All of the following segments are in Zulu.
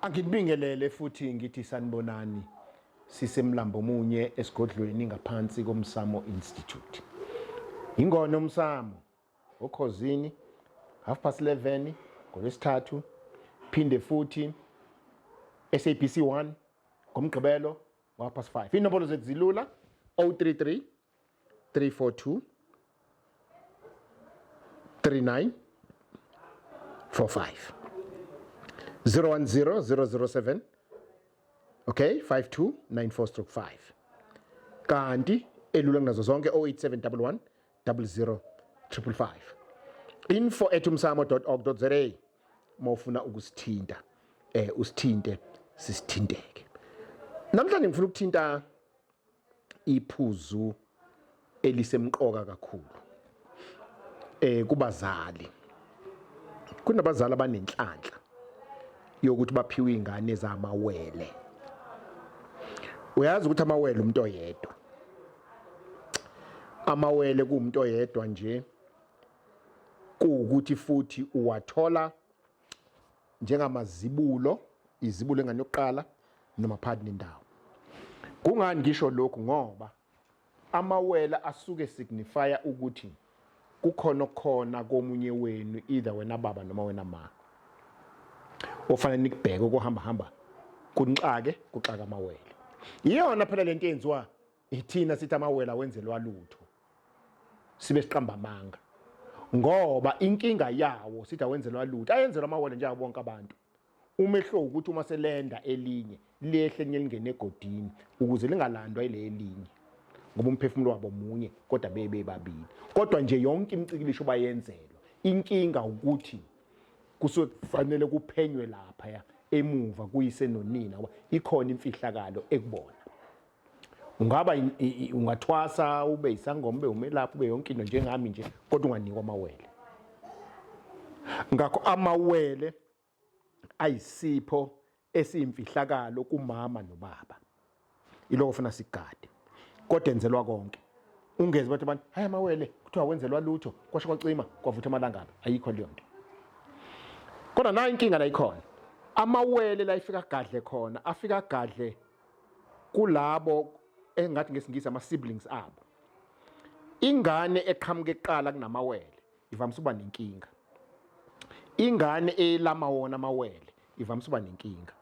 Angibingelele futhi ngithi sanibonani sisemlambo munye esigodlweni ngaphansi komsamo institute. Ingona umsamo okhosini 11:30 ngolwesithathu phinde futhi SABC 1 ngomgqibelo 5:30. Inombolo zethu zilula 033 342 3945 010 okay 5294/5 kanti elula kunazo zonke 08711 0055 info@umsamo.org.za mawufuna ukusithinta usithinte sisithinteke. Namhlanje ngifuna ukuthinta iphuzu elisemqoka kakhulu kubazali. Kunabazali abanenhlanhla yokuthi baphiwe ingane ezamawele. Uyazi ukuthi amawele umuntu oyedwa. Amawele kuumuntu oyedwa nje kuukuthi futhi uwathola njengamazibulo, izibulo engane yokuqala noma phakathi nendawo. Kungani ngisho lokhu? Ngoba amawele asuke signifya ukuthi kukhona komunye wenu, either wena baba noma wena mama, ofanele nikubheke ukuhamba kuxaka amawele. Iyona phela lento enziwa ithina sithi amawele awenzelwa lutho, sibe siqamba amanga, ngoba inkinga yawo sithi awenzelwa lutho, ayenzelwa amawele njengabo bonke abantu. Umehlo ukuthi uma selenda elinye lehle lingene egodini ukuze lingalandwa ile elinye, ngoba umphefumulo wabo munye kodwa bebe babili. Kodwa nje yonke imicikilisho bayenzelwa. Inkinga ukuthi kufanele kuphenywe lapha emuva kuyise nonina ngoba ikhona imfihlakalo ekubona. Ungaba ungathwasa ube isangoma ube umelaphi ube yonke into njengami nje kodwa unganikwa amawele. Ngakho amawele ayisipho esiyimfihlakalo kumama nobaba. Iloko ufuna sigade. Kodwa enzelwa konke. Ungeze bathi abantu hayi amawele kuthiwa wenzelwa lutho kwasho kwacima kwavutha amalanga. Ayikho leyo nto. Kodwa nayo inkinga la ikhona. Amawele la ifika gadle khona, afika gadle kulabo engathi ngesingisi ama siblings abo. Ingane eqhamuka eqala kunamawele ivamisa uba nenkinga. Ingane elama wona amawele ivamisa uba nenkinga.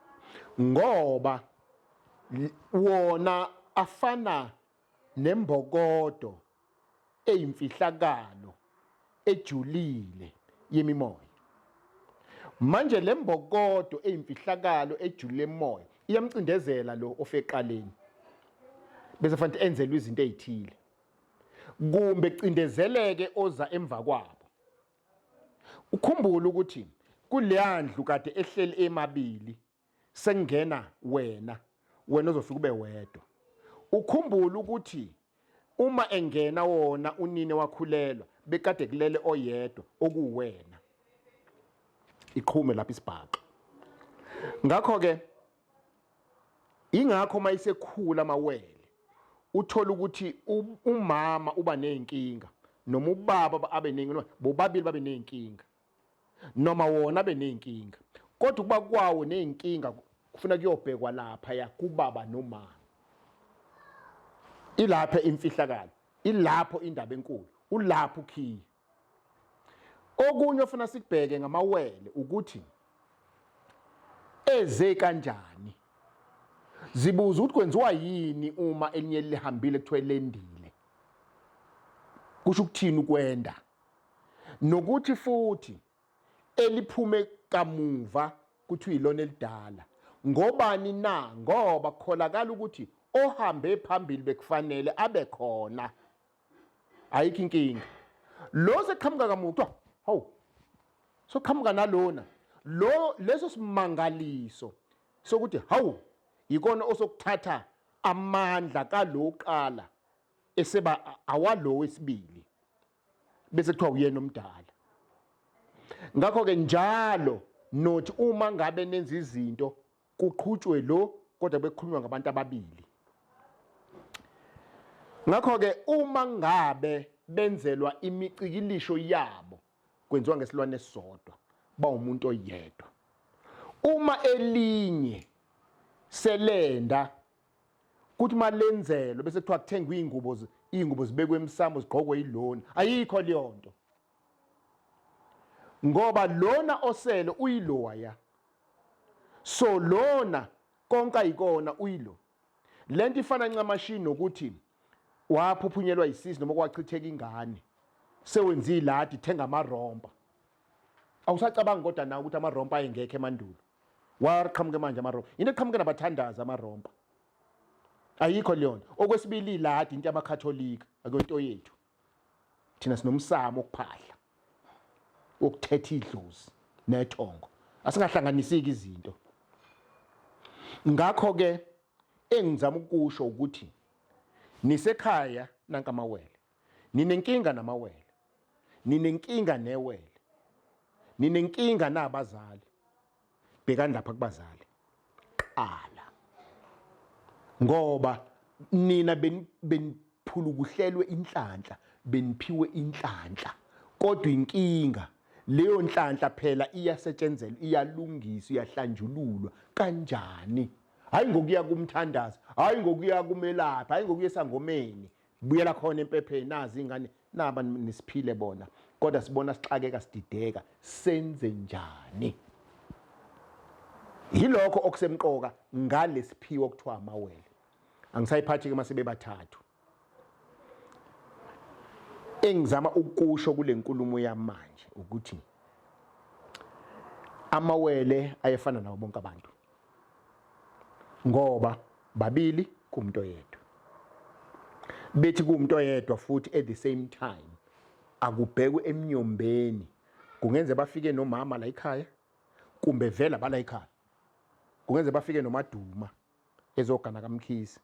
Ngoba wona afana nembokodo eyimfihlakalo ejulile yemimoya. Manje lembokodo eyimfihlakalo ejulile emoya iyamcindezela lo ofeqaleni. Bese fanele enzelwe izinto ezithile. Kumbe cindezeleke oza emva kwabo. Ukhumbule ukuthi kuleyandlu kade ehleli emabili sengena wena ozofika ube wedwa. Ukhumbule ukuthi uma engena wona unine wakhulelwa bekade kulele oyedwa okuwena. Iqhume lapha isibhaqa. Ngakho ke ingakho mayisekhula amawele uthola ukuthi umama uba nenkinga noma ubaba abe nenkinga, bobabili babe nenkinga noma wona abe nenkinga. Kodwa kuba kwawo nenkinga kufuna kuyobhekwa lapha kubaba nomama. Ilapha imfihlakalo, ilapho indaba enkulu, ulapho ukhiye. Okunye ofuna sikubheke ngamawele ukuthi eze kanjani. Zibuza ukuthi kwenziwa yini uma elinye lihambile kuthiwa lendile. Kusho ukuthini ukwenda. Nokuthi futhi eliphume kamuva kuthiwa ilona elidala. Ngobani na? Ngoba kukholakala ukuthi ohambe phambili bekufanele abe khona. Ayikho inkinga. Lo seqhamuka kamuva hawu so qhamuka nalona leso simangaliso sokuthi hawu ikona osokuthatha amandla kaloqala eseba awalo wesibili bese kuthiwa uyena omdala. Ngakho ke njalo nothi uma ngabe nenza izinto kuqhutshwe lo kodwa bekhulunywa ngabantu ababili. Ngakho ke uma ngabe benzelwa imicikilisho yabo kwenziwa ngesilwane esisodwa ba umuntu oyedwa. Uma elinye selenda kuthi malenzelwe bese kuthiwa kuthengwa ingubo zibekwe emsamo zigqokwe yilona, ayikho leyo nto. Ngoba lona osele uyilowa ya. So lona konke ayikona uyilo. Lento ifana ncamashini nokuthi waphuphunyelwa isisi noma kwachitheka ingane. Sewenza iladi thenga amarompa. Awusacabanga kodwa na ukuthi amarompa ayengekho emandulo. Waqhamuke manje amarompa. Into eqhamuke nabathandaza amarompa. Ayikho leyo nto. Okwesibili iladi into yamakatholika akwento yethu. Thina sinomsamo okuphahla. Ukuthetha idlozi nethongo. Asingahlanganisiki izinto. Ngakho ke engizama ukusho ukuthi nisekhaya nanka amawele. Ninenkinga namawele. Ninenkinga newele. Ninenkinga nabazali. Bhekani lapha kubazali. Qala. Ngoba nina beniphula ukuhlelwe inhlanhla, beniphiwe inhlanhla. Kodwa inkinga leyo nhlanhla phela iyasetshenzelwa, iyalungiswa, iyahlanjululwa kanjani? Hayi ngokuya kumthandazo, hayi ngokuya kumelaphi, hayi ngokuya esangomeni. Buyela khona empepheni nazi ingane naba nisiphile bona. Kodwa sibona sixakeka sidideka, senze njani? Yilokho okusemqoka ngalesiphiwo okuthiwa amawele. Angisayiphathi ke mase bebathathu. Engizama ukusho kule nkulumo yamanje ukuthi amawele ayefana nabo bonke abantu. Ngoba babili kumuntu oyedwa. Bethi kumuntu oyedwa futhi at the same time akubhekwe emnyombeni. Kungenze bafike nomama la ekhaya kumbe vela bala ekhaya. Kungenze bafike nomaduma ezogana kaMkhize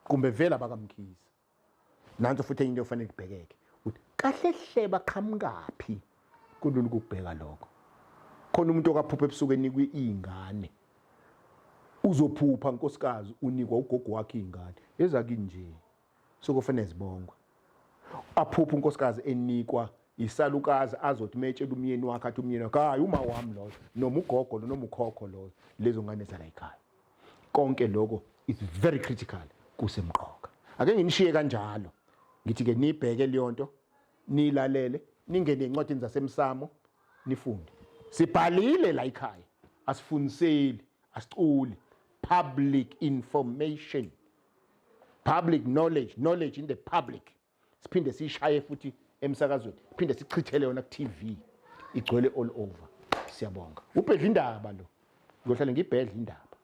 kumbe vela bakaMkhize. Nanso futhi into efanele kubhekeke. Kahle hle baqhamukaphi kulolu kubheka lokho. Khona umuntu okaphupha ebusukeni kwiingane. Uzophupha nkosikazi unikwa ugogo wakhe ingane. Ezaki nje. Sokufanele zibongwe. Aphupha unkosikazi enikwa isalukazi azothi metshela umyeni wakhe athi umyeni wakhe hayi uma wami lo noma ugogo lo noma ukhokho lo lezo ngane zala ekhaya. Konke lokho is very critical kusemqoka. Ake nginishiye kanjalo. Ngithi ke nibheke leyo nto, nilalele, ningene encwadini zasemsamo, nifunde. Sibhalile la ekhaya, asifundiseli, asiculi, public information. Public knowledge, knowledge in the public. Siphinde sishaye futhi emsakazweni, siphinde sichithele yona ku TV. Igcwele all over. Siyabonga. Ubhedla indaba lo. Ngohlale ngibhedla indaba.